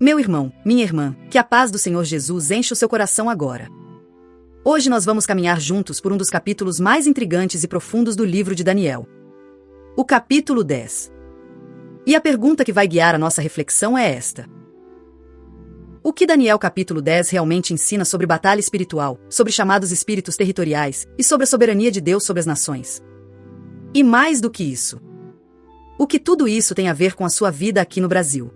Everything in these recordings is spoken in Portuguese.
Meu irmão, minha irmã, que a paz do Senhor Jesus enche o seu coração agora. Hoje nós vamos caminhar juntos por um dos capítulos mais intrigantes e profundos do livro de Daniel. O capítulo 10. E a pergunta que vai guiar a nossa reflexão é esta. O que Daniel capítulo 10 realmente ensina sobre batalha espiritual, sobre chamados espíritos territoriais e sobre a soberania de Deus sobre as nações? E mais do que isso, o que tudo isso tem a ver com a sua vida aqui no Brasil?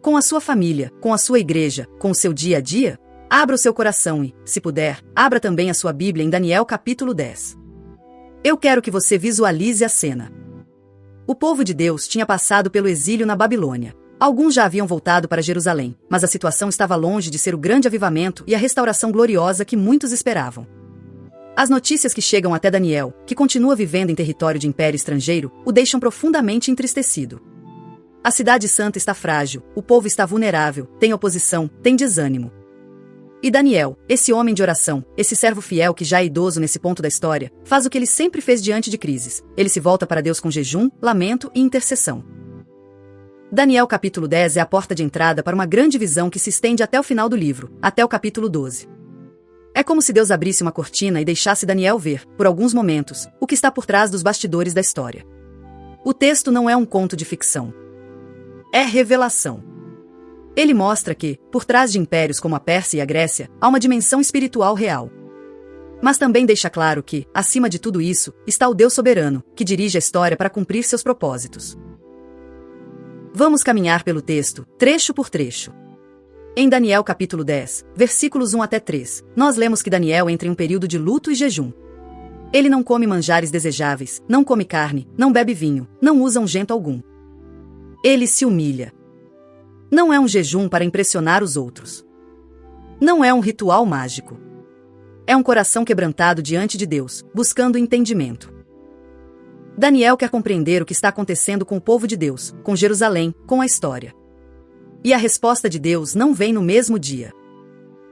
Com a sua família, com a sua igreja, com o seu dia a dia? Abra o seu coração e, se puder, abra também a sua Bíblia em Daniel capítulo 10. Eu quero que você visualize a cena. O povo de Deus tinha passado pelo exílio na Babilônia. Alguns já haviam voltado para Jerusalém, mas a situação estava longe de ser o grande avivamento e a restauração gloriosa que muitos esperavam. As notícias que chegam até Daniel, que continua vivendo em território de império estrangeiro, o deixam profundamente entristecido. A cidade santa está frágil, o povo está vulnerável, tem oposição, tem desânimo. E Daniel, esse homem de oração, esse servo fiel que já é idoso nesse ponto da história, faz o que ele sempre fez diante de crises. Ele se volta para Deus com jejum, lamento e intercessão. Daniel capítulo 10 é a porta de entrada para uma grande visão que se estende até o final do livro, até o capítulo 12. É como se Deus abrisse uma cortina e deixasse Daniel ver, por alguns momentos, o que está por trás dos bastidores da história. O texto não é um conto de ficção. É revelação. Ele mostra que, por trás de impérios como a Pérsia e a Grécia, há uma dimensão espiritual real. Mas também deixa claro que, acima de tudo isso, está o Deus soberano, que dirige a história para cumprir seus propósitos. Vamos caminhar pelo texto, trecho por trecho. Em Daniel capítulo 10, versículos 1 até 3, nós lemos que Daniel entra em um período de luto e jejum. Ele não come manjares desejáveis, não come carne, não bebe vinho, não usa ungento algum. Ele se humilha. Não é um jejum para impressionar os outros. Não é um ritual mágico. É um coração quebrantado diante de Deus, buscando entendimento. Daniel quer compreender o que está acontecendo com o povo de Deus, com Jerusalém, com a história. E a resposta de Deus não vem no mesmo dia.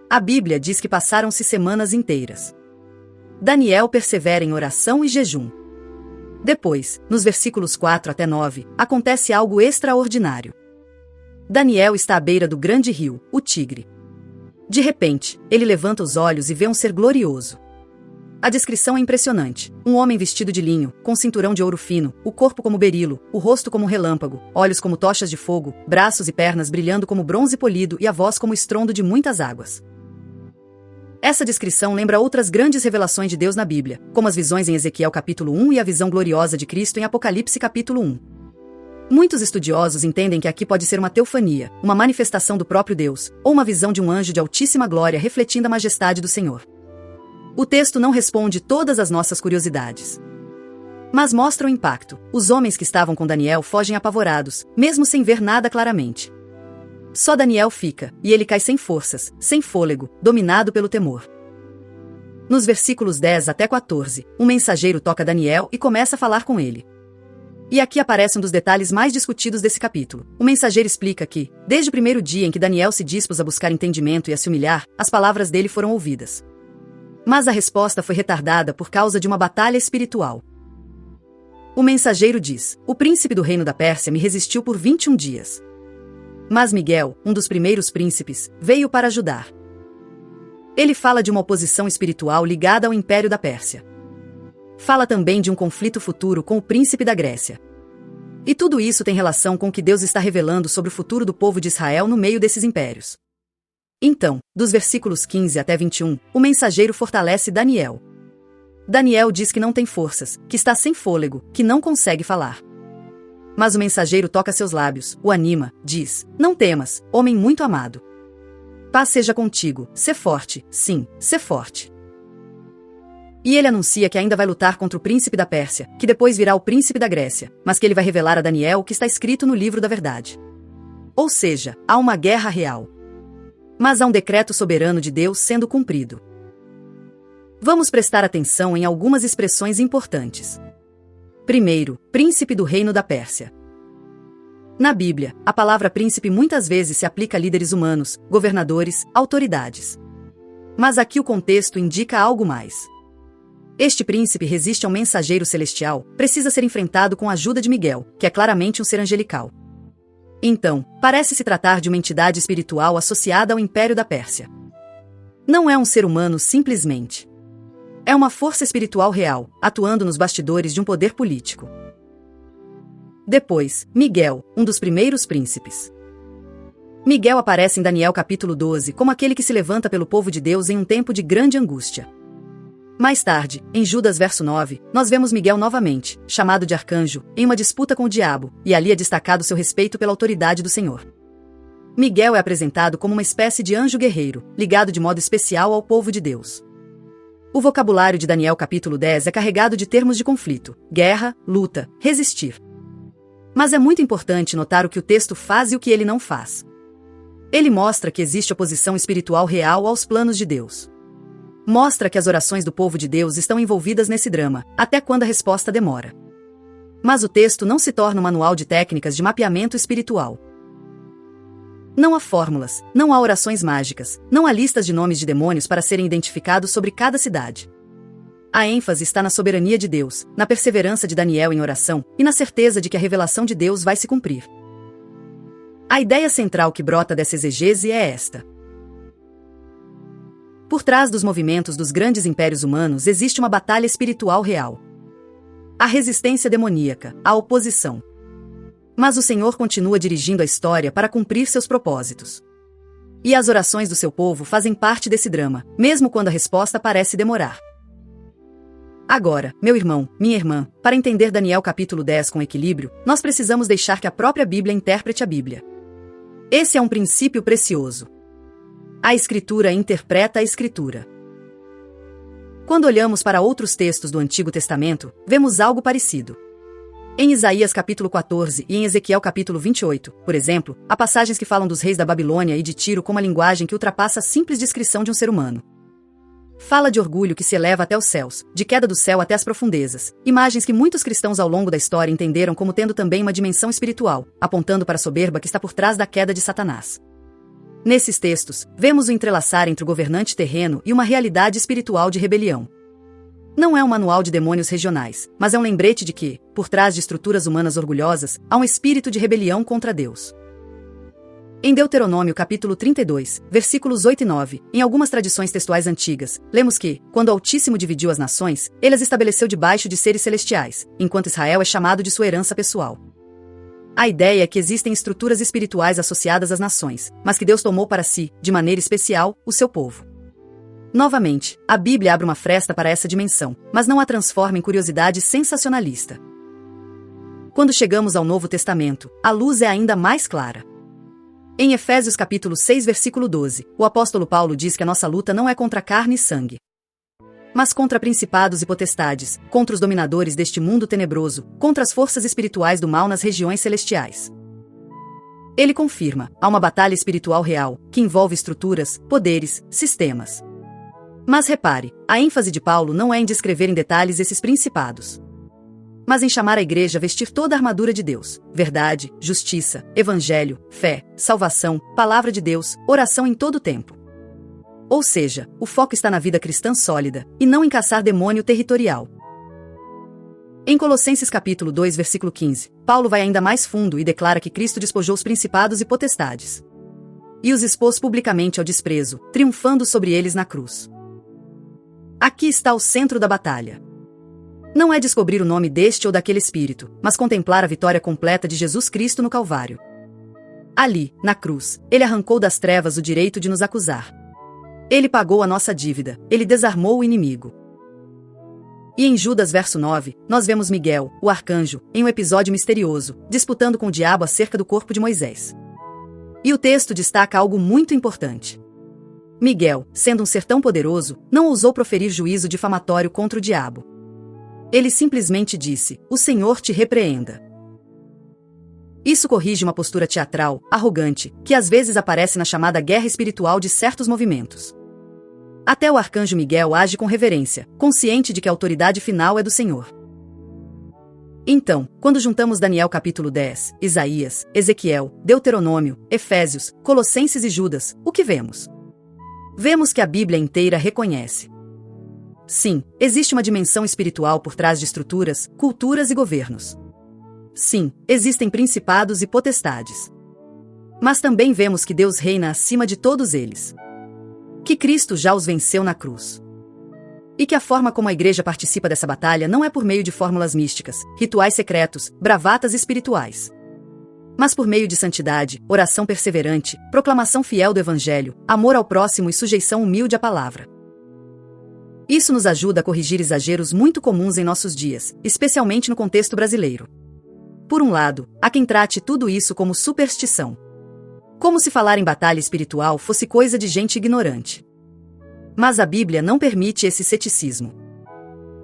A Bíblia diz que passaram-se semanas inteiras. Daniel persevera em oração e jejum. Depois, nos versículos 4 até 9, acontece algo extraordinário. Daniel está à beira do grande rio, o Tigre. De repente, ele levanta os olhos e vê um ser glorioso. A descrição é impressionante. Um homem vestido de linho, com cinturão de ouro fino, o corpo como berilo, o rosto como um relâmpago, olhos como tochas de fogo, braços e pernas brilhando como bronze polido e a voz como o estrondo de muitas águas. Essa descrição lembra outras grandes revelações de Deus na Bíblia, como as visões em Ezequiel capítulo 1 e a visão gloriosa de Cristo em Apocalipse capítulo 1. Muitos estudiosos entendem que aqui pode ser uma teofania, uma manifestação do próprio Deus, ou uma visão de um anjo de altíssima glória refletindo a majestade do Senhor. O texto não responde todas as nossas curiosidades. Mas mostra o impacto. Os homens que estavam com Daniel fogem apavorados, mesmo sem ver nada claramente. Só Daniel fica, e ele cai sem forças, sem fôlego, dominado pelo temor. Nos versículos 10 até 14, um mensageiro toca Daniel e começa a falar com ele. E aqui aparece um dos detalhes mais discutidos desse capítulo. O mensageiro explica que, desde o primeiro dia em que Daniel se dispôs a buscar entendimento e a se humilhar, as palavras dele foram ouvidas. Mas a resposta foi retardada por causa de uma batalha espiritual. O mensageiro diz: o príncipe do reino da Pérsia me resistiu por 21 dias. Mas Miguel, um dos primeiros príncipes, veio para ajudar. Ele fala de uma oposição espiritual ligada ao império da Pérsia. Fala também de um conflito futuro com o príncipe da Grécia. E tudo isso tem relação com o que Deus está revelando sobre o futuro do povo de Israel no meio desses impérios. Então, dos versículos 15 até 21, o mensageiro fortalece Daniel. Daniel diz que não tem forças, que está sem fôlego, que não consegue falar. Mas o mensageiro toca seus lábios, o anima, diz: não temas, homem muito amado. Paz seja contigo, sê forte, sim, sê forte. E ele anuncia que ainda vai lutar contra o príncipe da Pérsia, que depois virá o príncipe da Grécia, mas que ele vai revelar a Daniel o que está escrito no livro da verdade. Ou seja, há uma guerra real. Mas há um decreto soberano de Deus sendo cumprido. Vamos prestar atenção em algumas expressões importantes. Primeiro, príncipe do reino da Pérsia. Na Bíblia, a palavra príncipe muitas vezes se aplica a líderes humanos, governadores, autoridades. Mas aqui o contexto indica algo mais. Este príncipe resiste a um mensageiro celestial, precisa ser enfrentado com a ajuda de Miguel, que é claramente um ser angelical. Então, parece se tratar de uma entidade espiritual associada ao Império da Pérsia. Não é um ser humano simplesmente. É uma força espiritual real, atuando nos bastidores de um poder político. Depois, Miguel, um dos primeiros príncipes. Miguel aparece em Daniel capítulo 12 como aquele que se levanta pelo povo de Deus em um tempo de grande angústia. Mais tarde, em Judas verso 9, nós vemos Miguel novamente, chamado de arcanjo, em uma disputa com o diabo, e ali é destacado seu respeito pela autoridade do Senhor. Miguel é apresentado como uma espécie de anjo guerreiro, ligado de modo especial ao povo de Deus. O vocabulário de Daniel capítulo 10 é carregado de termos de conflito, guerra, luta, resistir. Mas é muito importante notar o que o texto faz e o que ele não faz. Ele mostra que existe oposição espiritual real aos planos de Deus. Mostra que as orações do povo de Deus estão envolvidas nesse drama, até quando a resposta demora. Mas o texto não se torna um manual de técnicas de mapeamento espiritual. Não há fórmulas, não há orações mágicas, não há listas de nomes de demônios para serem identificados sobre cada cidade. A ênfase está na soberania de Deus, na perseverança de Daniel em oração e na certeza de que a revelação de Deus vai se cumprir. A ideia central que brota dessa exegese é esta. Por trás dos movimentos dos grandes impérios humanos existe uma batalha espiritual real. A resistência demoníaca, a oposição. Mas o Senhor continua dirigindo a história para cumprir seus propósitos. E as orações do seu povo fazem parte desse drama, mesmo quando a resposta parece demorar. Agora, meu irmão, minha irmã, para entender Daniel capítulo 10 com equilíbrio, nós precisamos deixar que a própria Bíblia interprete a Bíblia. Esse é um princípio precioso. A Escritura interpreta a Escritura. Quando olhamos para outros textos do Antigo Testamento, vemos algo parecido. Em Isaías capítulo 14 e em Ezequiel capítulo 28, por exemplo, há passagens que falam dos reis da Babilônia e de Tiro com uma linguagem que ultrapassa a simples descrição de um ser humano. Fala de orgulho que se eleva até os céus, de queda do céu até as profundezas, imagens que muitos cristãos ao longo da história entenderam como tendo também uma dimensão espiritual, apontando para a soberba que está por trás da queda de Satanás. Nesses textos, vemos o entrelaçar entre o governante terreno e uma realidade espiritual de rebelião. Não é um manual de demônios regionais, mas é um lembrete de que, por trás de estruturas humanas orgulhosas, há um espírito de rebelião contra Deus. Em Deuteronômio capítulo 32, versículos 8 e 9, em algumas tradições textuais antigas, lemos que, quando o Altíssimo dividiu as nações, ele as estabeleceu debaixo de seres celestiais, enquanto Israel é chamado de sua herança pessoal. A ideia é que existem estruturas espirituais associadas às nações, mas que Deus tomou para si, de maneira especial, o seu povo. Novamente, a Bíblia abre uma fresta para essa dimensão, mas não a transforma em curiosidade sensacionalista. Quando chegamos ao Novo Testamento, a luz é ainda mais clara. Em Efésios capítulo 6, versículo 12, o apóstolo Paulo diz que a nossa luta não é contra carne e sangue, mas contra principados e potestades, contra os dominadores deste mundo tenebroso, contra as forças espirituais do mal nas regiões celestiais. Ele confirma, há uma batalha espiritual real, que envolve estruturas, poderes, sistemas. Mas repare, a ênfase de Paulo não é em descrever em detalhes esses principados, mas em chamar a igreja a vestir toda a armadura de Deus: verdade, justiça, evangelho, fé, salvação, palavra de Deus, oração em todo o tempo. Ou seja, o foco está na vida cristã sólida, e não em caçar demônio territorial. Em Colossenses capítulo 2, versículo 15, Paulo vai ainda mais fundo e declara que Cristo despojou os principados e potestades e os expôs publicamente ao desprezo, triunfando sobre eles na cruz. Aqui está o centro da batalha. Não é descobrir o nome deste ou daquele espírito, mas contemplar a vitória completa de Jesus Cristo no Calvário. Ali, na cruz, ele arrancou das trevas o direito de nos acusar. Ele pagou a nossa dívida, ele desarmou o inimigo. E em Judas verso 9, nós vemos Miguel, o arcanjo, em um episódio misterioso, disputando com o diabo acerca do corpo de Moisés. E o texto destaca algo muito importante. Miguel, sendo um ser tão poderoso, não ousou proferir juízo difamatório contra o diabo. Ele simplesmente disse: "O Senhor te repreenda." Isso corrige uma postura teatral, arrogante, que às vezes aparece na chamada guerra espiritual de certos movimentos. Até o arcanjo Miguel age com reverência, consciente de que a autoridade final é do Senhor. Então, quando juntamos Daniel capítulo 10, Isaías, Ezequiel, Deuteronômio, Efésios, Colossenses e Judas, o que vemos? Vemos que a Bíblia inteira reconhece: sim, existe uma dimensão espiritual por trás de estruturas, culturas e governos. Sim, existem principados e potestades. Mas também vemos que Deus reina acima de todos eles. Que Cristo já os venceu na cruz. E que a forma como a igreja participa dessa batalha não é por meio de fórmulas místicas, rituais secretos, bravatas espirituais. Mas por meio de santidade, oração perseverante, proclamação fiel do Evangelho, amor ao próximo e sujeição humilde à palavra. Isso nos ajuda a corrigir exageros muito comuns em nossos dias, especialmente no contexto brasileiro. Por um lado, há quem trate tudo isso como superstição. Como se falar em batalha espiritual fosse coisa de gente ignorante. Mas a Bíblia não permite esse ceticismo.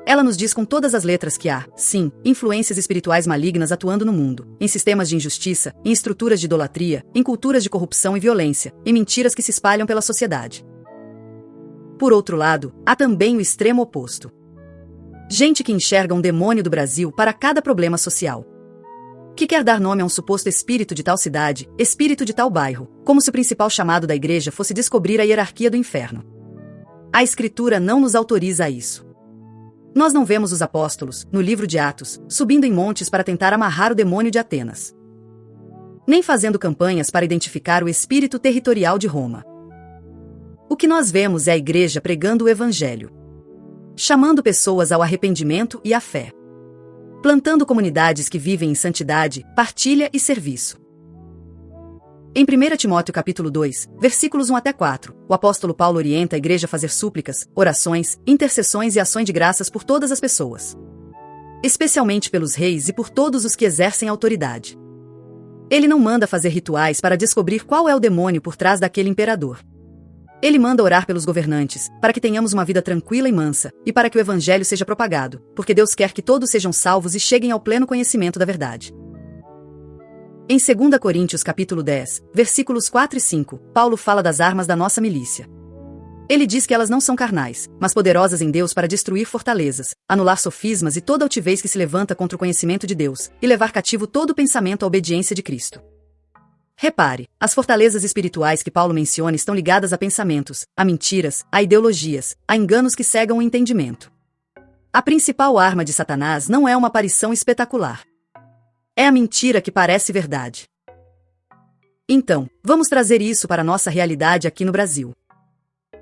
Ela nos diz com todas as letras que há, sim, influências espirituais malignas atuando no mundo, em sistemas de injustiça, em estruturas de idolatria, em culturas de corrupção e violência, em mentiras que se espalham pela sociedade. Por outro lado, há também o extremo oposto. Gente que enxerga um demônio do Brasil para cada problema social. Que quer dar nome a um suposto espírito de tal cidade, espírito de tal bairro, como se o principal chamado da igreja fosse descobrir a hierarquia do inferno. A Escritura não nos autoriza a isso. Nós não vemos os apóstolos, no livro de Atos, subindo em montes para tentar amarrar o demônio de Atenas. Nem fazendo campanhas para identificar o espírito territorial de Roma. O que nós vemos é a igreja pregando o Evangelho. Chamando pessoas ao arrependimento e à fé. Plantando comunidades que vivem em santidade, partilha e serviço. Em 1 Timóteo capítulo 2, versículos 1 até 4, o apóstolo Paulo orienta a igreja a fazer súplicas, orações, intercessões e ações de graças por todas as pessoas. Especialmente pelos reis e por todos os que exercem autoridade. Ele não manda fazer rituais para descobrir qual é o demônio por trás daquele imperador. Ele manda orar pelos governantes, para que tenhamos uma vida tranquila e mansa, e para que o evangelho seja propagado, porque Deus quer que todos sejam salvos e cheguem ao pleno conhecimento da verdade. Em 2 Coríntios capítulo 10, versículos 4 e 5, Paulo fala das armas da nossa milícia. Ele diz que elas não são carnais, mas poderosas em Deus para destruir fortalezas, anular sofismas e toda altivez que se levanta contra o conhecimento de Deus, e levar cativo todo pensamento à obediência de Cristo. Repare, as fortalezas espirituais que Paulo menciona estão ligadas a pensamentos, a mentiras, a ideologias, a enganos que cegam o entendimento. A principal arma de Satanás não é uma aparição espetacular. É a mentira que parece verdade. Então, vamos trazer isso para a nossa realidade aqui no Brasil.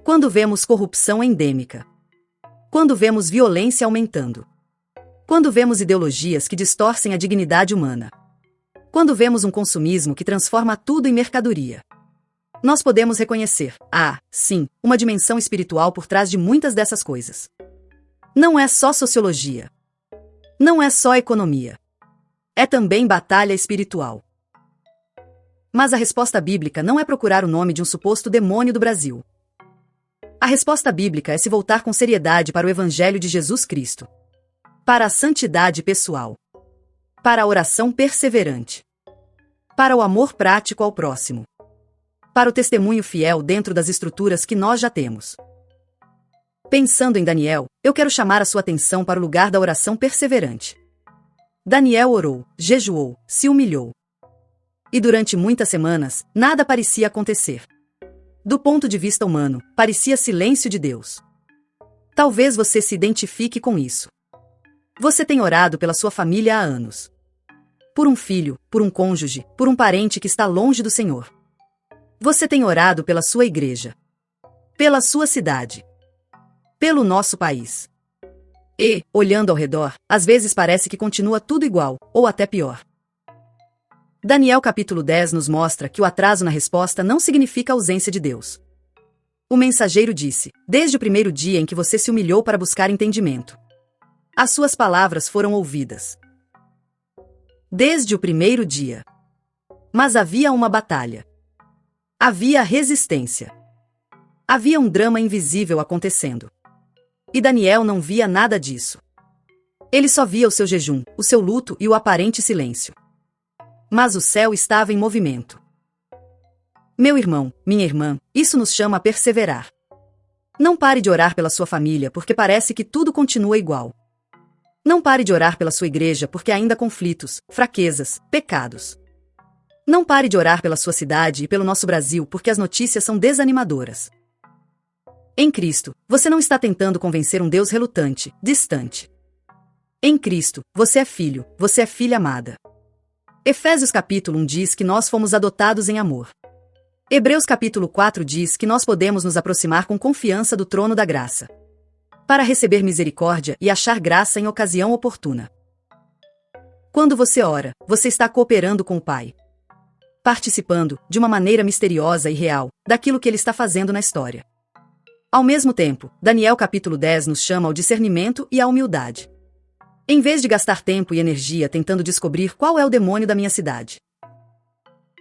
Quando vemos corrupção endêmica. Quando vemos violência aumentando. Quando vemos ideologias que distorcem a dignidade humana. Quando vemos um consumismo que transforma tudo em mercadoria. Nós podemos reconhecer, sim, uma dimensão espiritual por trás de muitas dessas coisas. Não é só sociologia. Não é só economia. É também batalha espiritual. Mas a resposta bíblica não é procurar o nome de um suposto demônio do Brasil. A resposta bíblica é se voltar com seriedade para o Evangelho de Jesus Cristo. Para a santidade pessoal. Para a oração perseverante. Para o amor prático ao próximo. Para o testemunho fiel dentro das estruturas que nós já temos. Pensando em Daniel, eu quero chamar a sua atenção para o lugar da oração perseverante. Daniel orou, jejuou, se humilhou. E durante muitas semanas, nada parecia acontecer. Do ponto de vista humano, parecia silêncio de Deus. Talvez você se identifique com isso. Você tem orado pela sua família há anos. Por um filho, por um cônjuge, por um parente que está longe do Senhor. Você tem orado pela sua igreja. Pela sua cidade. Pelo nosso país. E, olhando ao redor, às vezes parece que continua tudo igual, ou até pior. Daniel capítulo 10 nos mostra que o atraso na resposta não significa ausência de Deus. O mensageiro disse, desde o primeiro dia em que você se humilhou para buscar entendimento. As suas palavras foram ouvidas. Desde o primeiro dia. Mas havia uma batalha. Havia resistência. Havia um drama invisível acontecendo. E Daniel não via nada disso. Ele só via o seu jejum, o seu luto e o aparente silêncio. Mas o céu estava em movimento. Meu irmão, minha irmã, isso nos chama a perseverar. Não pare de orar pela sua família porque parece que tudo continua igual. Não pare de orar pela sua igreja porque há ainda conflitos, fraquezas, pecados. Não pare de orar pela sua cidade e pelo nosso Brasil porque as notícias são desanimadoras. Em Cristo, você não está tentando convencer um Deus relutante, distante. Em Cristo, você é filho, você é filha amada. Efésios capítulo 1 diz que nós fomos adotados em amor. Hebreus capítulo 4 diz que nós podemos nos aproximar com confiança do trono da graça, para receber misericórdia e achar graça em ocasião oportuna. Quando você ora, você está cooperando com o Pai, participando, de uma maneira misteriosa e real, daquilo que Ele está fazendo na história. Ao mesmo tempo, Daniel capítulo 10 nos chama ao discernimento e à humildade. Em vez de gastar tempo e energia tentando descobrir qual é o demônio da minha cidade,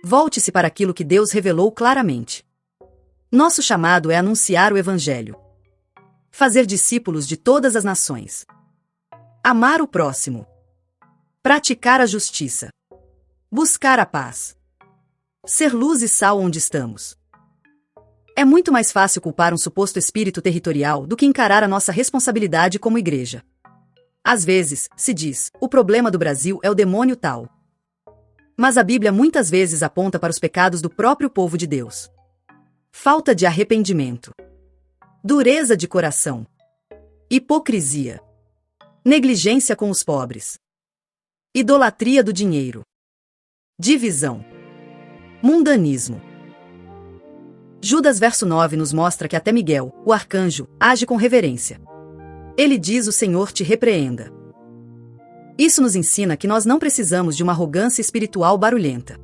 volte-se para aquilo que Deus revelou claramente. Nosso chamado é anunciar o Evangelho, fazer discípulos de todas as nações, amar o próximo, praticar a justiça, buscar a paz, ser luz e sal onde estamos. É muito mais fácil culpar um suposto espírito territorial do que encarar a nossa responsabilidade como igreja. Às vezes, se diz, o problema do Brasil é o demônio tal. Mas a Bíblia muitas vezes aponta para os pecados do próprio povo de Deus. Falta de arrependimento, dureza de coração, hipocrisia, negligência com os pobres, idolatria do dinheiro, divisão, mundanismo. Judas verso 9 nos mostra que até Miguel, o arcanjo, age com reverência. Ele diz: o Senhor te repreenda. Isso nos ensina que nós não precisamos de uma arrogância espiritual barulhenta.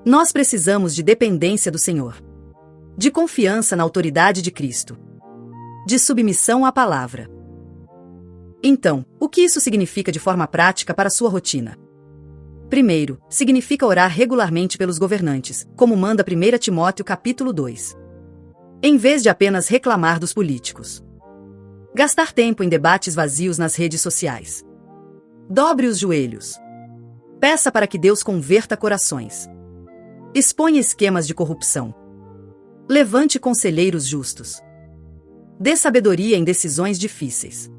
Nós precisamos de dependência do Senhor, de confiança na autoridade de Cristo, de submissão à palavra. Então, o que isso significa de forma prática para a sua rotina? Primeiro, significa orar regularmente pelos governantes, como manda 1 Timóteo capítulo 2. Em vez de apenas reclamar dos políticos. Gastar tempo em debates vazios nas redes sociais. Dobre os joelhos. Peça para que Deus converta corações. Exponha esquemas de corrupção. Levante conselheiros justos. Dê sabedoria em decisões difíceis.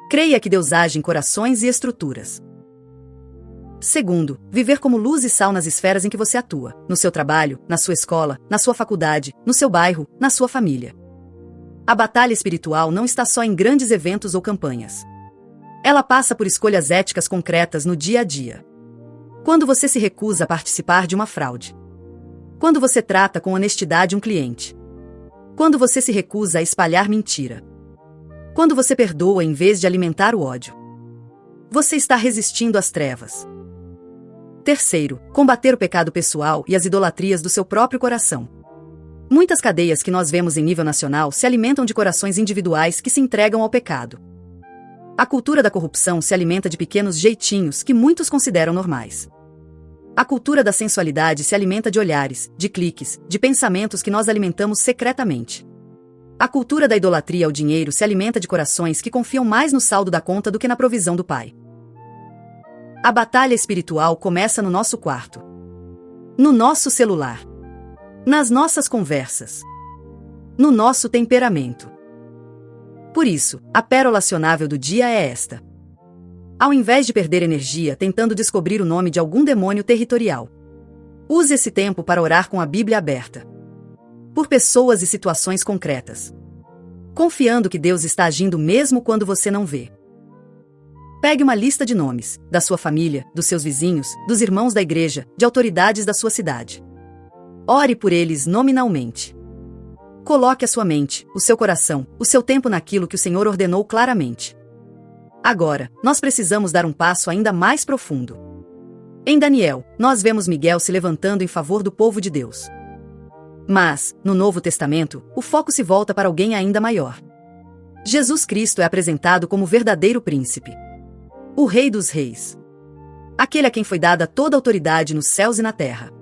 Creia que Deus age em corações e estruturas. Segundo, viver como luz e sal nas esferas em que você atua, no seu trabalho, na sua escola, na sua faculdade, no seu bairro, na sua família. A batalha espiritual não está só em grandes eventos ou campanhas. Ela passa por escolhas éticas concretas no dia a dia. Quando você se recusa a participar de uma fraude. Quando você trata com honestidade um cliente. Quando você se recusa a espalhar mentira. Quando você perdoa em vez de alimentar o ódio. Você está resistindo às trevas. Terceiro, combater o pecado pessoal e as idolatrias do seu próprio coração. Muitas cadeias que nós vemos em nível nacional se alimentam de corações individuais que se entregam ao pecado. A cultura da corrupção se alimenta de pequenos jeitinhos que muitos consideram normais. A cultura da sensualidade se alimenta de olhares, de cliques, de pensamentos que nós alimentamos secretamente. A cultura da idolatria ao dinheiro se alimenta de corações que confiam mais no saldo da conta do que na provisão do Pai. A batalha espiritual começa no nosso quarto, no nosso celular, nas nossas conversas, no nosso temperamento. Por isso, a pérola acionável do dia é esta. Ao invés de perder energia tentando descobrir o nome de algum demônio territorial, use esse tempo para orar com a Bíblia aberta, por pessoas e situações concretas, confiando que Deus está agindo mesmo quando você não vê. Pegue uma lista de nomes, da sua família, dos seus vizinhos, dos irmãos da igreja, de autoridades da sua cidade. Ore por eles nominalmente. Coloque a sua mente, o seu coração, o seu tempo naquilo que o Senhor ordenou claramente. Agora, nós precisamos dar um passo ainda mais profundo. Em Daniel, nós vemos Miguel se levantando em favor do povo de Deus. Mas, no Novo Testamento, o foco se volta para alguém ainda maior. Jesus Cristo é apresentado como o verdadeiro príncipe, o Rei dos Reis, aquele a quem foi dada toda a autoridade nos céus e na terra.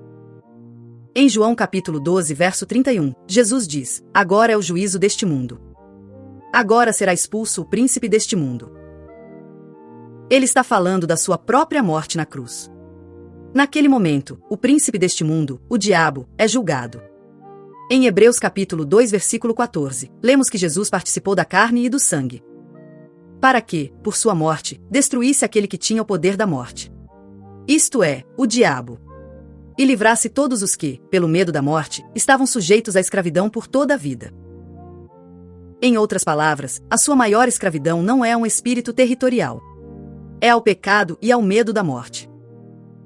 Em João capítulo 12, verso 31, Jesus diz: agora é o juízo deste mundo. Agora será expulso o príncipe deste mundo. Ele está falando da sua própria morte na cruz. Naquele momento, o príncipe deste mundo, o diabo, é julgado. Em Hebreus capítulo 2, versículo 14, lemos que Jesus participou da carne e do sangue, para que, por sua morte, destruísse aquele que tinha o poder da morte, isto é, o diabo, e livrasse todos os que, pelo medo da morte, estavam sujeitos à escravidão por toda a vida. Em outras palavras, a sua maior escravidão não é um espírito territorial. É ao pecado e ao medo da morte.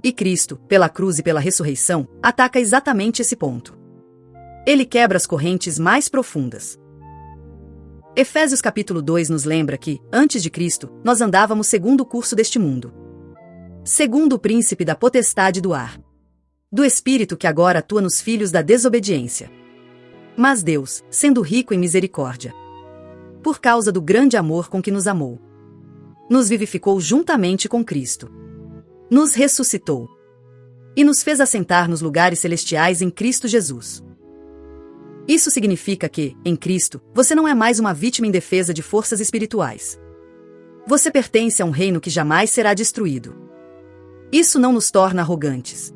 E Cristo, pela cruz e pela ressurreição, ataca exatamente esse ponto. Ele quebra as correntes mais profundas. Efésios capítulo 2 nos lembra que, antes de Cristo, nós andávamos segundo o curso deste mundo. Segundo o príncipe da potestade do ar. Do espírito que agora atua nos filhos da desobediência. Mas Deus, sendo rico em misericórdia, por causa do grande amor com que nos amou, nos vivificou juntamente com Cristo. Nos ressuscitou. E nos fez assentar nos lugares celestiais em Cristo Jesus. Isso significa que, em Cristo, você não é mais uma vítima indefesa de forças espirituais. Você pertence a um reino que jamais será destruído. Isso não nos torna arrogantes,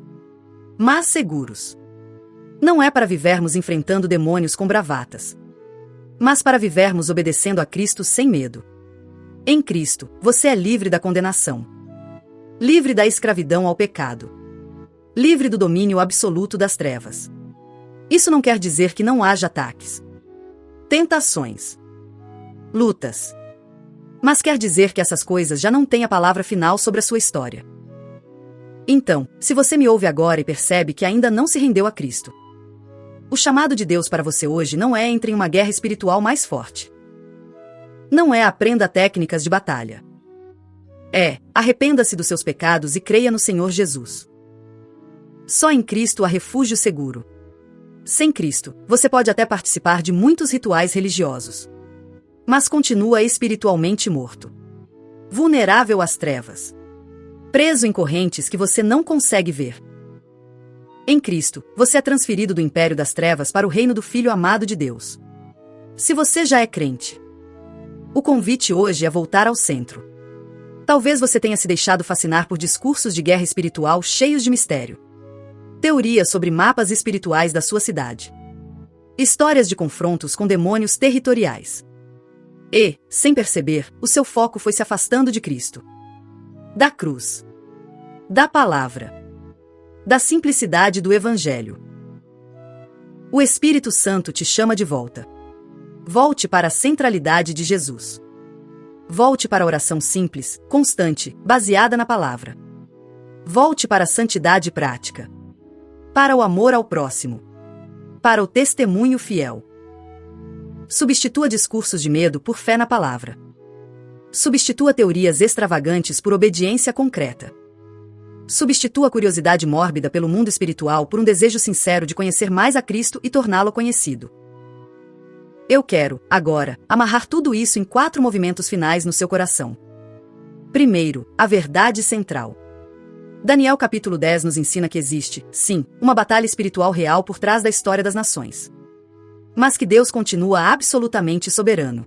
mas seguros. Não é para vivermos enfrentando demônios com bravatas, mas para vivermos obedecendo a Cristo sem medo. Em Cristo, você é livre da condenação. Livre da escravidão ao pecado. Livre do domínio absoluto das trevas. Isso não quer dizer que não haja ataques, tentações, lutas. Mas quer dizer que essas coisas já não têm a palavra final sobre a sua história. Então, se você me ouve agora e percebe que ainda não se rendeu a Cristo, o chamado de Deus para você hoje não é entre em uma guerra espiritual mais forte. Não é aprenda técnicas de batalha. Arrependa-se dos seus pecados e creia no Senhor Jesus. Só em Cristo há refúgio seguro. Sem Cristo, você pode até participar de muitos rituais religiosos, mas continua espiritualmente morto. Vulnerável às trevas. Preso em correntes que você não consegue ver. Em Cristo, você é transferido do império das trevas para o reino do Filho amado de Deus. Se você já é crente, o convite hoje é voltar ao centro. Talvez você tenha se deixado fascinar por discursos de guerra espiritual cheios de mistério. Teorias sobre mapas espirituais da sua cidade. Histórias de confrontos com demônios territoriais. E, sem perceber, o seu foco foi se afastando de Cristo. Da cruz. Da palavra. Da simplicidade do Evangelho. O Espírito Santo te chama de volta. Volte para a centralidade de Jesus. Volte para a oração simples, constante, baseada na palavra. Volte para a santidade prática. Para o amor ao próximo. Para o testemunho fiel. Substitua discursos de medo por fé na palavra. Substitua teorias extravagantes por obediência concreta. Substitua a curiosidade mórbida pelo mundo espiritual por um desejo sincero de conhecer mais a Cristo e torná-lo conhecido. Eu quero, agora, amarrar tudo isso em 4 movimentos finais no seu coração. Primeiro, a verdade central. Daniel capítulo 10 nos ensina que existe, sim, uma batalha espiritual real por trás da história das nações. Mas que Deus continua absolutamente soberano,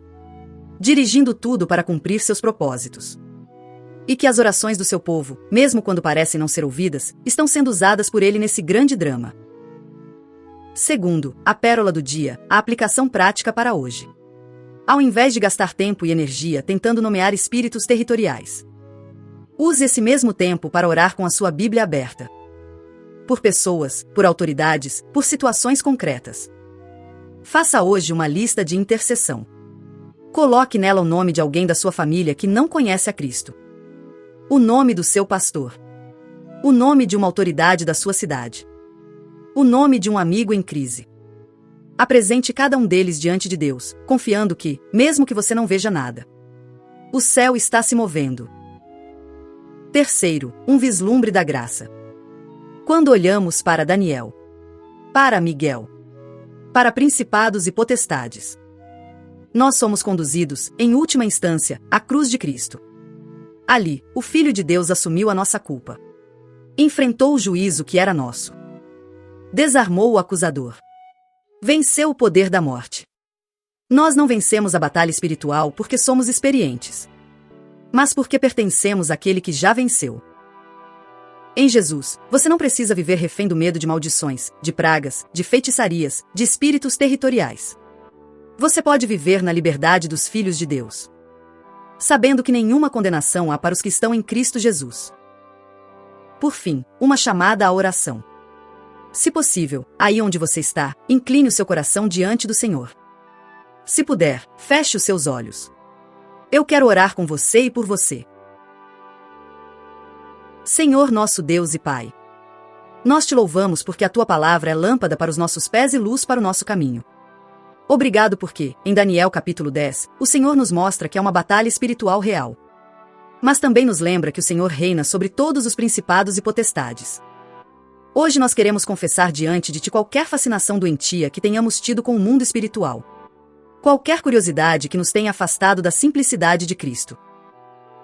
dirigindo tudo para cumprir seus propósitos. E que as orações do seu povo, mesmo quando parecem não ser ouvidas, estão sendo usadas por ele nesse grande drama. Segundo, a pérola do dia, a aplicação prática para hoje. Ao invés de gastar tempo e energia tentando nomear espíritos territoriais, use esse mesmo tempo para orar com a sua Bíblia aberta. Por pessoas, por autoridades, por situações concretas. Faça hoje uma lista de intercessão. Coloque nela o nome de alguém da sua família que não conhece a Cristo. O nome do seu pastor. O nome de uma autoridade da sua cidade. O nome de um amigo em crise. Apresente cada um deles diante de Deus, confiando que, mesmo que você não veja nada, o céu está se movendo. Terceiro, um vislumbre da graça. Quando olhamos para Daniel, para Miguel, para principados e potestades, nós somos conduzidos, em última instância, à cruz de Cristo. Ali, o Filho de Deus assumiu a nossa culpa. Enfrentou o juízo que era nosso. Desarmou o acusador. Venceu o poder da morte. Nós não vencemos a batalha espiritual porque somos experientes, mas porque pertencemos àquele que já venceu. Em Jesus, você não precisa viver refém do medo de maldições, de pragas, de feitiçarias, de espíritos territoriais. Você pode viver na liberdade dos filhos de Deus, sabendo que nenhuma condenação há para os que estão em Cristo Jesus. Por fim, uma chamada à oração. Se possível, aí onde você está, incline o seu coração diante do Senhor. Se puder, feche os seus olhos. Eu quero orar com você e por você. Senhor nosso Deus e Pai, nós te louvamos porque a tua palavra é lâmpada para os nossos pés e luz para o nosso caminho. Obrigado porque, em Daniel capítulo 10, o Senhor nos mostra que é uma batalha espiritual real. Mas também nos lembra que o Senhor reina sobre todos os principados e potestades. Hoje nós queremos confessar diante de ti qualquer fascinação doentia que tenhamos tido com o mundo espiritual. Qualquer curiosidade que nos tenha afastado da simplicidade de Cristo.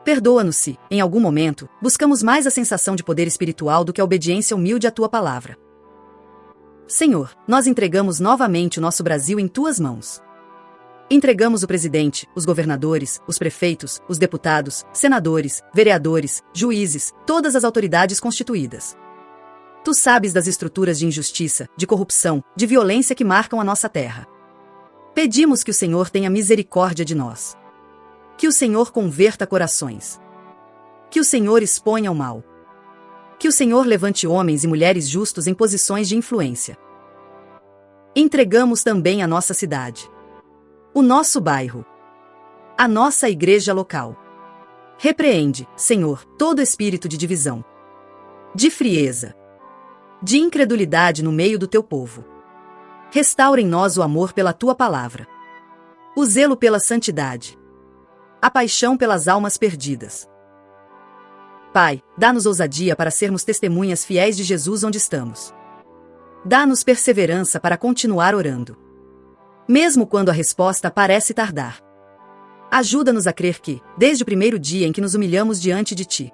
Perdoa-nos se, em algum momento, buscamos mais a sensação de poder espiritual do que a obediência humilde à tua palavra. Senhor, nós entregamos novamente o nosso Brasil em tuas mãos. Entregamos o presidente, os governadores, os prefeitos, os deputados, senadores, vereadores, juízes, todas as autoridades constituídas. Tu sabes das estruturas de injustiça, de corrupção, de violência que marcam a nossa terra. Pedimos que o Senhor tenha misericórdia de nós. Que o Senhor converta corações. Que o Senhor exponha o mal. Que o Senhor levante homens e mulheres justos em posições de influência. Entregamos também a nossa cidade. O nosso bairro. A nossa igreja local. Repreende, Senhor, todo espírito de divisão, de frieza, de incredulidade no meio do teu povo. Restaura em nós o amor pela tua palavra, o zelo pela santidade, a paixão pelas almas perdidas. Pai, dá-nos ousadia para sermos testemunhas fiéis de Jesus onde estamos. Dá-nos perseverança para continuar orando, mesmo quando a resposta parece tardar. Ajuda-nos a crer que, desde o primeiro dia em que nos humilhamos diante de ti,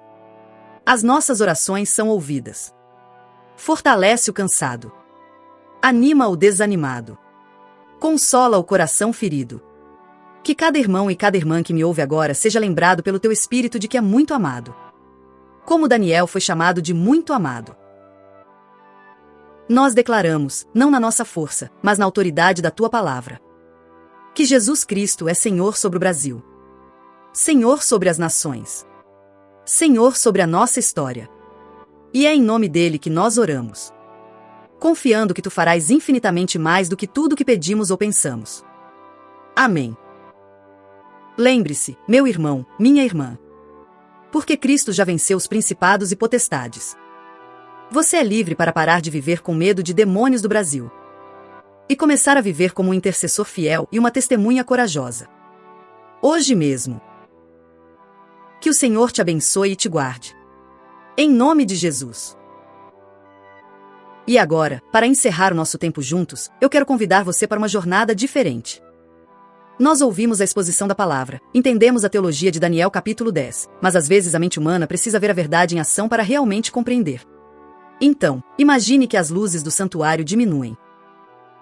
as nossas orações são ouvidas. Fortalece o cansado. Anima o desanimado. Consola o coração ferido. Que cada irmão e cada irmã que me ouve agora seja lembrado pelo teu Espírito de que é muito amado. Como Daniel foi chamado de muito amado. Nós declaramos, não na nossa força, mas na autoridade da tua palavra, que Jesus Cristo é Senhor sobre o Brasil. Senhor sobre as nações. Senhor sobre a nossa história. E é em nome dele que nós oramos, confiando que tu farás infinitamente mais do que tudo que pedimos ou pensamos. Amém. Lembre-se, meu irmão, minha irmã, porque Cristo já venceu os principados e potestades. Você é livre para parar de viver com medo de demônios do Brasil e começar a viver como um intercessor fiel e uma testemunha corajosa. Hoje mesmo. Que o Senhor te abençoe e te guarde. Em nome de Jesus. E agora, para encerrar o nosso tempo juntos, eu quero convidar você para uma jornada diferente. Nós ouvimos a exposição da palavra, entendemos a teologia de Daniel capítulo 10, mas às vezes a mente humana precisa ver a verdade em ação para realmente compreender. Então, imagine que as luzes do santuário diminuem.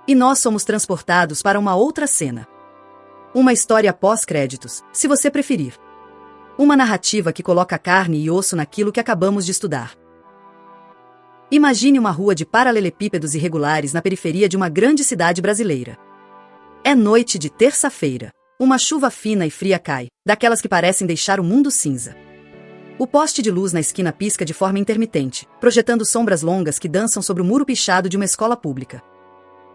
E nós somos transportados para uma outra cena. Uma história pós-créditos, se você preferir. Uma narrativa que coloca carne e osso naquilo que acabamos de estudar. Imagine uma rua de paralelepípedos irregulares na periferia de uma grande cidade brasileira. É noite de terça-feira. Uma chuva fina e fria cai, daquelas que parecem deixar o mundo cinza. O poste de luz na esquina pisca de forma intermitente, projetando sombras longas que dançam sobre o muro pichado de uma escola pública.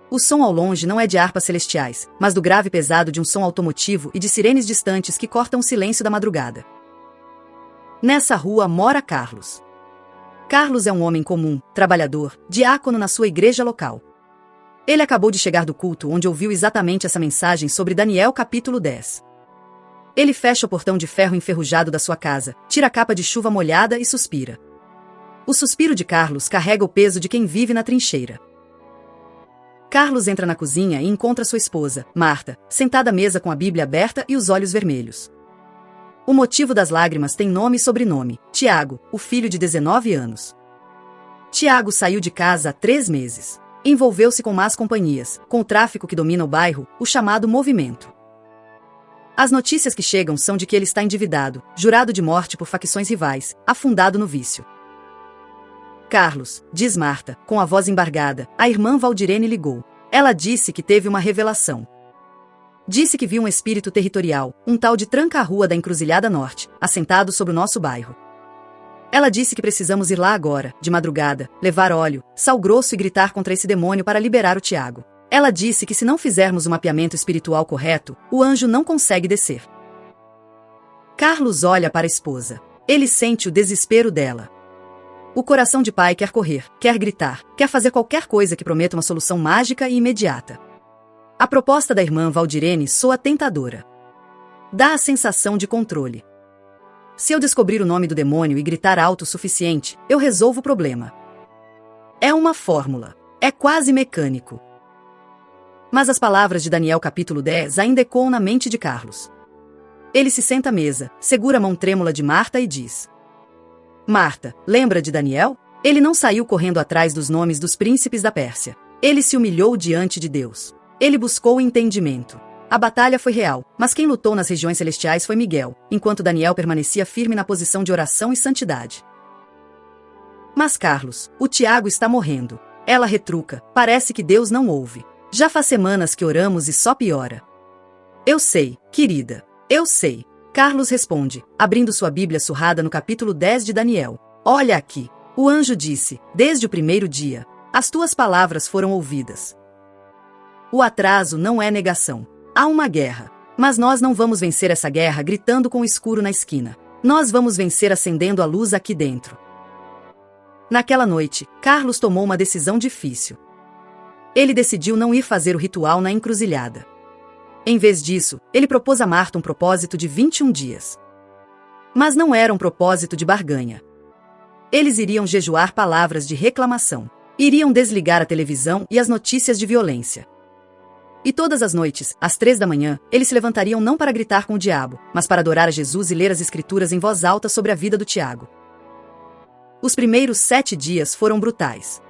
O som ao longe não é de harpas celestiais, mas do grave pesado de um som automotivo e de sirenes distantes que cortam o silêncio da madrugada. Nessa rua mora Carlos. Carlos é um homem comum, trabalhador, diácono na sua igreja local. Ele acabou de chegar do culto onde ouviu exatamente essa mensagem sobre Daniel capítulo 10. Ele fecha o portão de ferro enferrujado da sua casa, tira a capa de chuva molhada e suspira. O suspiro de Carlos carrega o peso de quem vive na trincheira. Carlos entra na cozinha e encontra sua esposa, Marta, sentada à mesa com a Bíblia aberta e os olhos vermelhos. O motivo das lágrimas tem nome e sobrenome: Tiago, o filho de 19 anos. Tiago saiu de casa há 3 meses. Envolveu-se com más companhias, com o tráfico que domina o bairro, o chamado movimento. As notícias que chegam são de que ele está endividado, jurado de morte por facções rivais, afundado no vício. Carlos, diz Marta, com a voz embargada, a irmã Valdirene ligou. Ela disse que teve uma revelação. Disse que viu um espírito territorial, um tal de Tranca-Rua da Encruzilhada Norte, assentado sobre o nosso bairro. Ela disse que precisamos ir lá agora, de madrugada, levar óleo, sal grosso e gritar contra esse demônio para liberar o Tiago. Ela disse que se não fizermos o mapeamento espiritual correto, o anjo não consegue descer. Carlos olha para a esposa. Ele sente o desespero dela. O coração de pai quer correr, quer gritar, quer fazer qualquer coisa que prometa uma solução mágica e imediata. A proposta da irmã Valdirene soa tentadora. Dá a sensação de controle. Se eu descobrir o nome do demônio e gritar alto o suficiente, eu resolvo o problema. É uma fórmula. É quase mecânico. Mas as palavras de Daniel capítulo 10 ainda ecoam na mente de Carlos. Ele se senta à mesa, segura a mão trêmula de Marta e diz: Marta, lembra de Daniel? Ele não saiu correndo atrás dos nomes dos príncipes da Pérsia. Ele se humilhou diante de Deus. Ele buscou o entendimento. A batalha foi real, mas quem lutou nas regiões celestiais foi Miguel, enquanto Daniel permanecia firme na posição de oração e santidade. Mas Carlos, o Tiago está morrendo. Ela retruca, parece que Deus não ouve. Já faz semanas que oramos e só piora. Eu sei, querida. Eu sei. Carlos responde, abrindo sua Bíblia surrada no capítulo 10 de Daniel. Olha aqui. O anjo disse, desde o primeiro dia, as tuas palavras foram ouvidas. O atraso não é negação. Há uma guerra. Mas nós não vamos vencer essa guerra gritando com o escuro na esquina. Nós vamos vencer acendendo a luz aqui dentro. Naquela noite, Carlos tomou uma decisão difícil. Ele decidiu não ir fazer o ritual na encruzilhada. Em vez disso, ele propôs a Marta um propósito de 21 dias. Mas não era um propósito de barganha. Eles iriam jejuar palavras de reclamação. Iriam desligar a televisão e as notícias de violência. E todas as noites, às 3 da manhã, eles se levantariam não para gritar com o diabo, mas para adorar a Jesus e ler as escrituras em voz alta sobre a vida do Tiago. Os primeiros 7 dias foram brutais.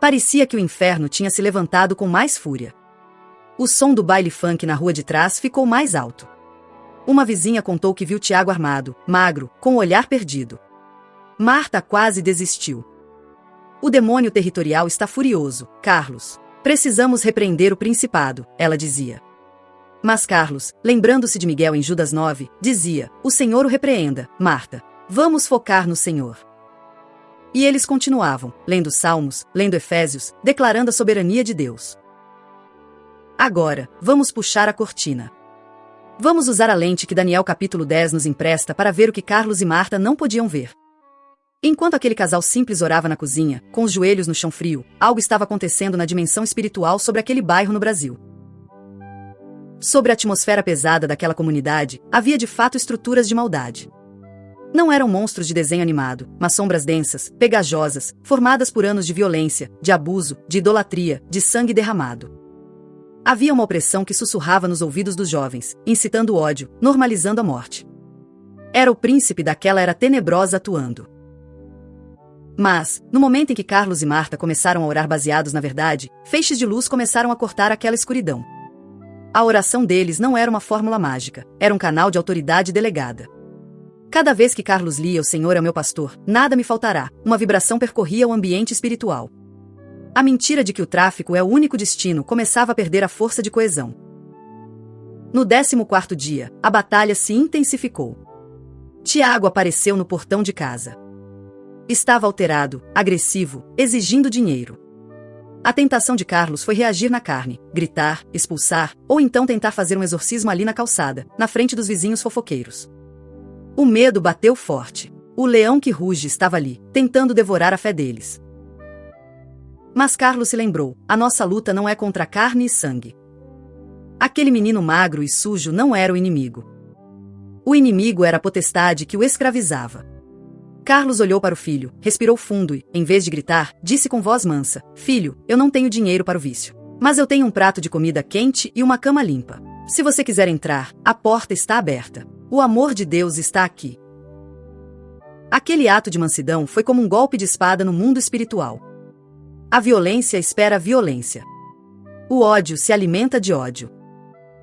Parecia que o inferno tinha se levantado com mais fúria. O som do baile funk na rua de trás ficou mais alto. Uma vizinha contou que viu Tiago armado, magro, com o olhar perdido. Marta quase desistiu. O demônio territorial está furioso, Carlos. Precisamos repreender o principado, ela dizia. Mas Carlos, lembrando-se de Miguel em Judas 9, dizia, o Senhor o repreenda, Marta. Vamos focar no Senhor. E eles continuavam, lendo Salmos, lendo Efésios, declarando a soberania de Deus. Agora, vamos puxar a cortina. Vamos usar a lente que Daniel capítulo 10 nos empresta para ver o que Carlos e Marta não podiam ver. Enquanto aquele casal simples orava na cozinha, com os joelhos no chão frio, algo estava acontecendo na dimensão espiritual sobre aquele bairro no Brasil. Sobre a atmosfera pesada daquela comunidade, havia de fato estruturas de maldade. Não eram monstros de desenho animado, mas sombras densas, pegajosas, formadas por anos de violência, de abuso, de idolatria, de sangue derramado. Havia uma opressão que sussurrava nos ouvidos dos jovens, incitando o ódio, normalizando a morte. Era o príncipe daquela era tenebrosa atuando. Mas, no momento em que Carlos e Marta começaram a orar baseados na verdade, feixes de luz começaram a cortar aquela escuridão. A oração deles não era uma fórmula mágica, era um canal de autoridade delegada. Cada vez que Carlos lia "O Senhor é o meu pastor, nada me faltará", uma vibração percorria o ambiente espiritual. A mentira de que o tráfico é o único destino começava a perder a força de coesão. No 14º dia, a batalha se intensificou. Tiago apareceu no portão de casa. Estava alterado, agressivo, exigindo dinheiro. A tentação de Carlos foi reagir na carne, gritar, expulsar, ou então tentar fazer um exorcismo ali na calçada, na frente dos vizinhos fofoqueiros. O medo bateu forte. O leão que ruge estava ali, tentando devorar a fé deles. Mas Carlos se lembrou, a nossa luta não é contra carne e sangue. Aquele menino magro e sujo não era o inimigo. O inimigo era a potestade que o escravizava. Carlos olhou para o filho, respirou fundo e, em vez de gritar, disse com voz mansa, "Filho, eu não tenho dinheiro para o vício. Mas eu tenho um prato de comida quente e uma cama limpa. Se você quiser entrar, a porta está aberta. O amor de Deus está aqui." Aquele ato de mansidão foi como um golpe de espada no mundo espiritual. A violência espera a violência. O ódio se alimenta de ódio.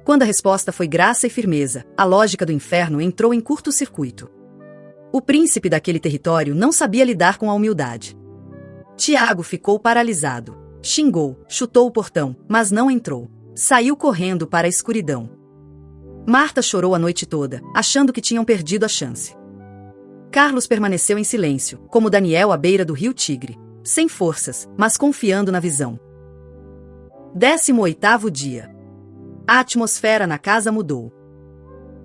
Quando a resposta foi graça e firmeza, a lógica do inferno entrou em curto-circuito. O príncipe daquele território não sabia lidar com a humildade. Tiago ficou paralisado. Xingou, chutou o portão, mas não entrou. Saiu correndo para a escuridão. Marta chorou a noite toda, achando que tinham perdido a chance. Carlos permaneceu em silêncio, como Daniel à beira do rio Tigre. Sem forças, mas confiando na visão. 18º dia. A atmosfera na casa mudou.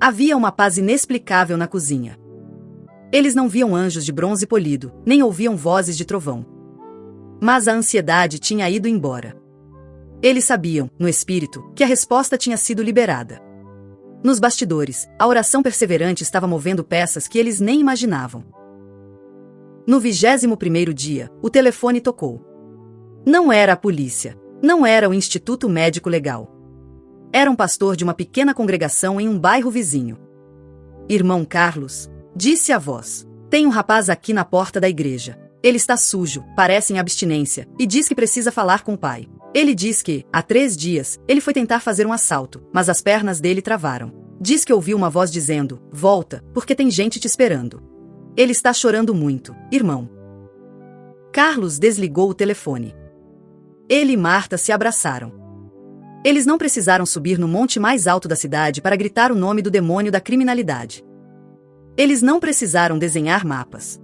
Havia uma paz inexplicável na cozinha. Eles não viam anjos de bronze polido, nem ouviam vozes de trovão. Mas a ansiedade tinha ido embora. Eles sabiam, no espírito, que a resposta tinha sido liberada. Nos bastidores, a oração perseverante estava movendo peças que eles nem imaginavam. No 21º dia, o telefone tocou. Não era a polícia. Não era o Instituto Médico Legal. Era um pastor de uma pequena congregação em um bairro vizinho. Irmão Carlos, disse a voz, tem um rapaz aqui na porta da igreja. Ele está sujo, parece em abstinência, e diz que precisa falar com o pai. Ele diz que, há 3 dias, ele foi tentar fazer um assalto, mas as pernas dele travaram. Diz que ouviu uma voz dizendo, volta, porque tem gente te esperando. Ele está chorando muito, irmão. Carlos desligou o telefone. Ele e Marta se abraçaram. Eles não precisaram subir no monte mais alto da cidade para gritar o nome do demônio da criminalidade. Eles não precisaram desenhar mapas.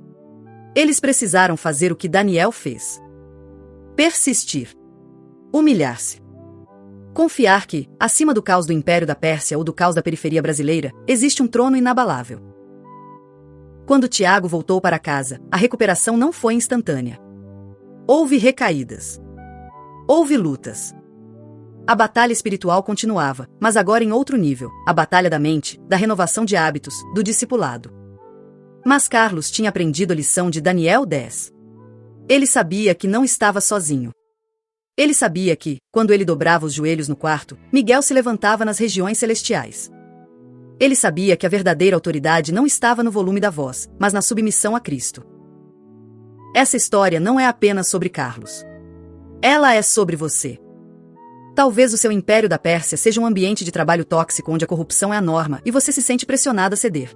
Eles precisaram fazer o que Daniel fez. Persistir. Humilhar-se. Confiar que, acima do caos do Império da Pérsia ou do caos da periferia brasileira, existe um trono inabalável. Quando Tiago voltou para casa, a recuperação não foi instantânea. Houve recaídas. Houve lutas. A batalha espiritual continuava, mas agora em outro nível, a batalha da mente, da renovação de hábitos, do discipulado. Mas Carlos tinha aprendido a lição de Daniel 10. Ele sabia que não estava sozinho. Ele sabia que, quando ele dobrava os joelhos no quarto, Miguel se levantava nas regiões celestiais. Ele sabia que a verdadeira autoridade não estava no volume da voz, mas na submissão a Cristo. Essa história não é apenas sobre Carlos. Ela é sobre você. Talvez o seu império da Pérsia seja um ambiente de trabalho tóxico onde a corrupção é a norma e você se sente pressionado a ceder.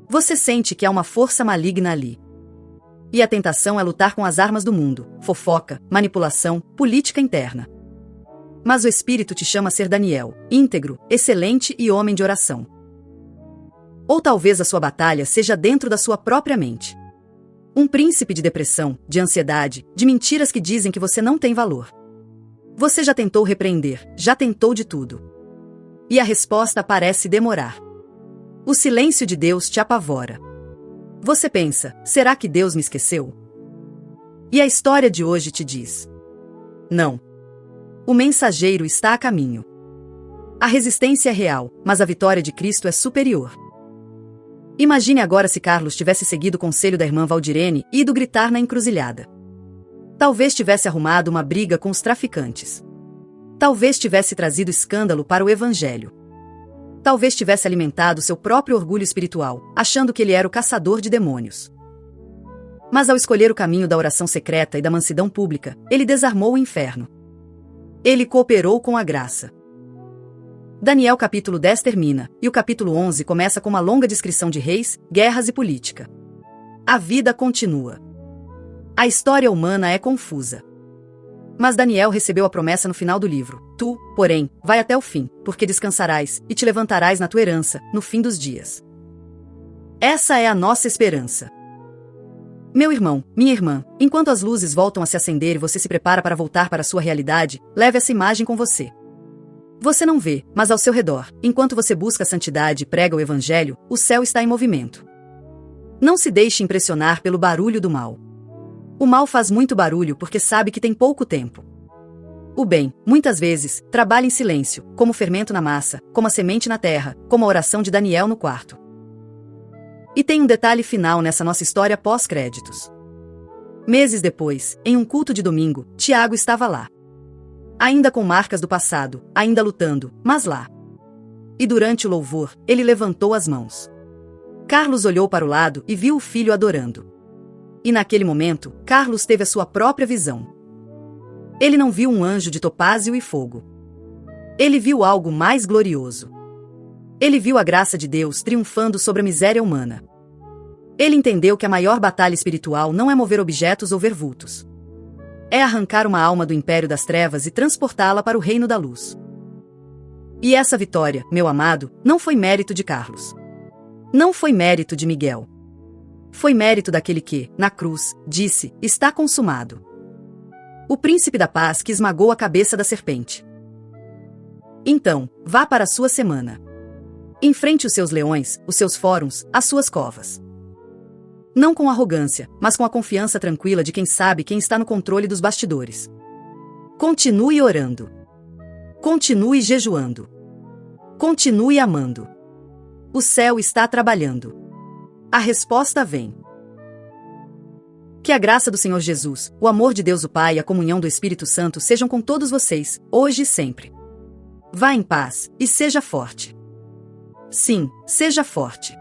Você sente que há uma força maligna ali. E a tentação é lutar com as armas do mundo, fofoca, manipulação, política interna. Mas o Espírito te chama a ser Daniel, íntegro, excelente e homem de oração. Ou talvez a sua batalha seja dentro da sua própria mente. Um príncipe de depressão, de ansiedade, de mentiras que dizem que você não tem valor. Você já tentou repreender, já tentou de tudo. E a resposta parece demorar. O silêncio de Deus te apavora. Você pensa, será que Deus me esqueceu? E a história de hoje te diz: não. O mensageiro está a caminho. A resistência é real, mas a vitória de Cristo é superior. Imagine agora se Carlos tivesse seguido o conselho da irmã Valdirene e ido gritar na encruzilhada. Talvez tivesse arrumado uma briga com os traficantes. Talvez tivesse trazido escândalo para o evangelho. Talvez tivesse alimentado seu próprio orgulho espiritual, achando que ele era o caçador de demônios. Mas ao escolher o caminho da oração secreta e da mansidão pública, ele desarmou o inferno. Ele cooperou com a graça. Daniel capítulo 10 termina, e o capítulo 11 começa com uma longa descrição de reis, guerras e política. A vida continua. A história humana é confusa. Mas Daniel recebeu a promessa no final do livro. Tu, porém, vai até o fim, porque descansarás, e te levantarás na tua herança, no fim dos dias. Essa é a nossa esperança. Meu irmão, minha irmã, enquanto as luzes voltam a se acender e você se prepara para voltar para a sua realidade, leve essa imagem com você. Você não vê, mas ao seu redor, enquanto você busca a santidade e prega o evangelho, o céu está em movimento. Não se deixe impressionar pelo barulho do mal. O mal faz muito barulho porque sabe que tem pouco tempo. O bem, muitas vezes, trabalha em silêncio, como o fermento na massa, como a semente na terra, como a oração de Daniel no quarto. E tem um detalhe final nessa nossa história pós-créditos. Meses depois, em um culto de domingo, Tiago estava lá. Ainda com marcas do passado, ainda lutando, mas lá. E durante o louvor, ele levantou as mãos. Carlos olhou para o lado e viu o filho adorando. E naquele momento, Carlos teve a sua própria visão. Ele não viu um anjo de topázio e fogo. Ele viu algo mais glorioso. Ele viu a graça de Deus triunfando sobre a miséria humana. Ele entendeu que a maior batalha espiritual não é mover objetos ou ver vultos. É arrancar uma alma do império das trevas e transportá-la para o reino da luz. E essa vitória, meu amado, não foi mérito de Carlos. Não foi mérito de Miguel. Foi mérito daquele que, na cruz, disse, está consumado. O príncipe da paz que esmagou a cabeça da serpente. Então, vá para a sua semana. Enfrente os seus leões, os seus fóruns, as suas covas. Não com arrogância, mas com a confiança tranquila de quem sabe quem está no controle dos bastidores. Continue orando. Continue jejuando. Continue amando. O céu está trabalhando. A resposta vem. Que a graça do Senhor Jesus, o amor de Deus o Pai e a comunhão do Espírito Santo sejam com todos vocês, hoje e sempre. Vá em paz, e seja forte. Sim, seja forte.